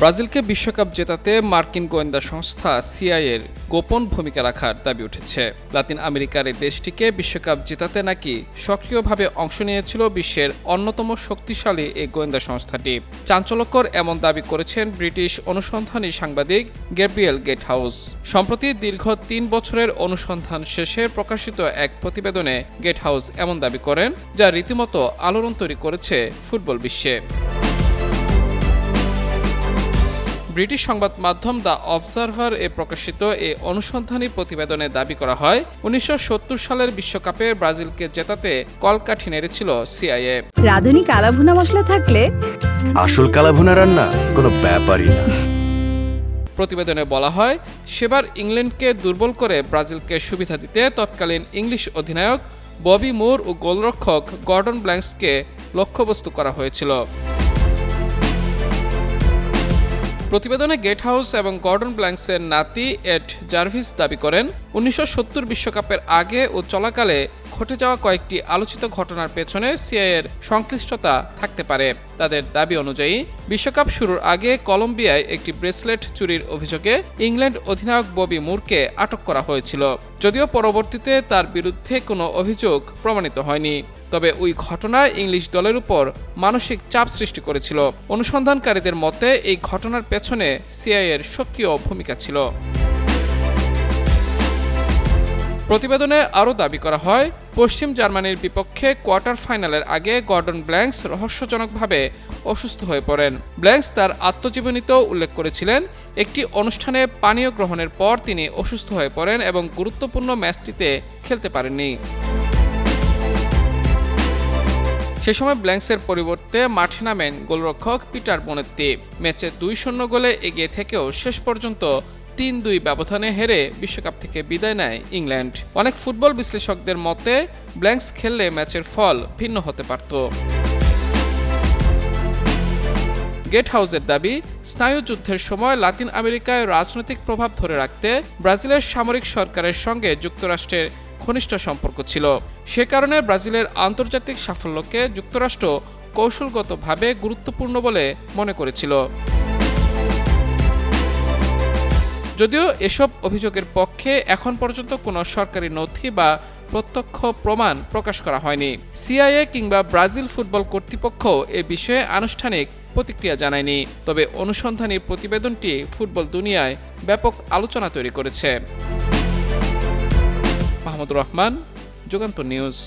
ব্রাজিলকে বিশ্বকাপ জেতাতে মার্কিন গোয়েন্দা সংস্থা সিআইএর গোপন ভূমিকা রাখার দাবি উঠেছে। লাতিন আমেরিকার এই দেশটিকে বিশ্বকাপ জেতাতে নাকি সক্রিয়ভাবে অংশ নিয়েছিল বিশ্বের অন্যতম শক্তিশালী এই গোয়েন্দা সংস্থাটি। চাঞ্চল্যকর এমন দাবি করেছেন ব্রিটিশ অনুসন্ধানী সাংবাদিক গ্যাব্রিয়েল গেটহাউস। সম্প্রতি দীর্ঘ ৩ বছরের অনুসন্ধান শেষে প্রকাশিত এক প্রতিবেদনে গেটহাউস এমন দাবি করেন, যা রীতিমতো আলোড়ন তৈরি করেছে ফুটবল বিশ্বে। ব্রিটিশ সংবাদ মাধ্যম দ্য অবজারভার এ প্রকাশিত এই অনুসন্ধানী প্রতিবেদনে দাবি করা হয়, ১৯৭০ সালের বিশ্বকাপে ব্রাজিলকে জেতাতে কলকাঠি নেড়েছিল সিআইএ। রাঁধুনি কালাভুনা মশলা থাকলে আসল কালাভুনা রান্না কোনো ব্যাপারই না। প্রতিবেদনে বলা হয়, সেবার ইংল্যান্ডকে দুর্বল করে ব্রাজিলকে সুবিধা দিতে তৎকালীন ইংলিশ অধিনায়ক ববি মুর ও গোলরক্ষক গর্ডন ব্ল্যাঙ্কসকে লক্ষ্যবস্তু করা হয়েছিল। প্রতিবেদনে গেটহাউস এবং গর্ডন ব্ল্যাঙ্কসের নাতি এড জার্ভিস দাবি করেন, ১৯৭০ বিশ্বকাপের আগে ও চলাকালে ঘটে যাওয়া কয়েকটি আলোচিত ঘটনার পেছনে সিআইএর সংশ্লিষ্টতা থাকতে পারে। তাদের দাবি অনুযায়ী বিশ্বকাপ শুরুর আগে কলম্বিয়ায় একটি ব্রেসলেট চুরির অভিযোগে ইংল্যান্ড অধিনায়ক ববি মুরকে আটক করা হয়েছিল, যদিও পরবর্তীতে তার বিরুদ্ধে কোনো অভিযোগ প্রমাণিত হয়নি। তবে ওই ঘটনায় ইংলিশ দলের উপর মানসিক চাপ সৃষ্টি করেছিল। অনুসন্ধানকারীদের মতে এই ঘটনার পেছনে সিআইএর সক্রিয় ভূমিকা ছিল। প্রতিবেদনে আরও দাবি করা হয়, পশ্চিম জার্মানির বিপক্ষে কোয়ার্টার ফাইনালের আগে গর্ডন ব্ল্যাঙ্কস রহস্যজনকভাবে অসুস্থ হয়ে পড়েন। ব্ল্যাঙ্কস তার আত্মজীবনীতেও উল্লেখ করেছিলেন, একটি অনুষ্ঠানে পানীয় গ্রহণের পর তিনি অসুস্থ হয়ে পড়েন এবং গুরুত্বপূর্ণ ম্যাচটিতে খেলতে পারেননি। সে সময় ব্ল্যাঙ্কসের পরিবর্তে মাঠে নামেন গোলরক্ষক পিটার বোনেত্তি। ম্যাচে ২-০ গোলে এগিয়ে থেকেও শেষ পর্যন্ত ৩-২ ব্যবধানে হেরে বিশ্বকাপ থেকে বিদায় নেয় ইংল্যান্ড। অনেক ফুটবল বিশ্লেষকদের মতে ব্ল্যাঙ্কস খেললে ম্যাচের ফল ভিন্ন হতে পারত। গেটহাউসের দাবি, স্নায়ুযুদ্ধের সময় লাতিন আমেরিকায় রাজনৈতিক প্রভাব ধরে রাখতে ব্রাজিলের সামরিক সরকারের সঙ্গে যুক্তরাষ্ট্রের ঘনিষ্ঠ সম্পর্ক ছিল। সে কারণে ব্রাজিলের আন্তর্জাতিক সাফল্যকে যুক্তরাষ্ট্র কৌশলগতভাবে গুরুত্বপূর্ণ বলে মনে করেছিল। যদিও এসব অভিযোগের পক্ষে এখন পর্যন্ত কোনো সরকারি নথি বা প্রত্যক্ষ প্রমাণ প্রকাশ করা হয়নি। সিআইএ কিংবা ব্রাজিল ফুটবল কর্তৃপক্ষ এ বিষয়ে আনুষ্ঠানিক প্রতিক্রিয়া জানায়নি। তবে অনুসন্ধানী প্রতিবেদনটি ফুটবল দুনিয়ায় ব্যাপক আলোচনা তৈরি করেছে। মাহমুদুর রহমান, যুগান্তর নিউজ।